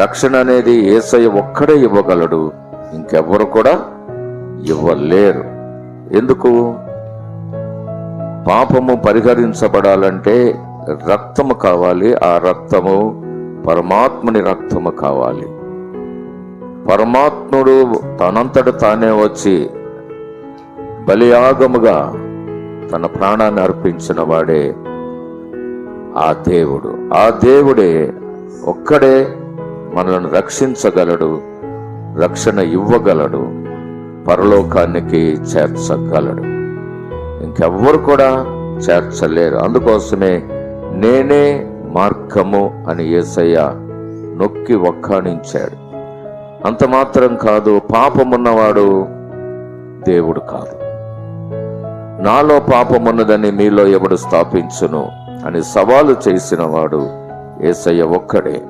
రక్షణ అనేది యేసయ్య ఒక్కడే ఇవ్వగలడు, ఇంకెవ్వరు కూడా ఇవ్వలేరు. ఎందుకు? పాపము పరిహరించబడాలంటే రక్తము కావాలి. ఆ రక్తము పరమాత్ముని రక్తము కావాలి. పరమాత్ముడు తనంతట తానే వచ్చి బలియాగముగా తన ప్రాణాన్ని అర్పించిన వాడే ఆ దేవుడు. ఆ దేవుడే ఒక్కడే మనల్ని రక్షించగలడు, రక్షణ ఇవ్వగలడు, పరలోకానికి చేర్చగలడు. ఇంకెవ్వరు కూడా చేర్చలేరు. అందుకోసమే నేనే మార్గము అని యేసయ్య నొక్కి వక్కాణించాడు. అంత మాత్రం కాదు, పాపమున్నవాడు దేవుడు కాదు. నాలో పాపమున్నదని మీలో ఎవడు స్థాపించును అని సవాలు చేసిన వాడు యేసయ్య ఒక్కడే.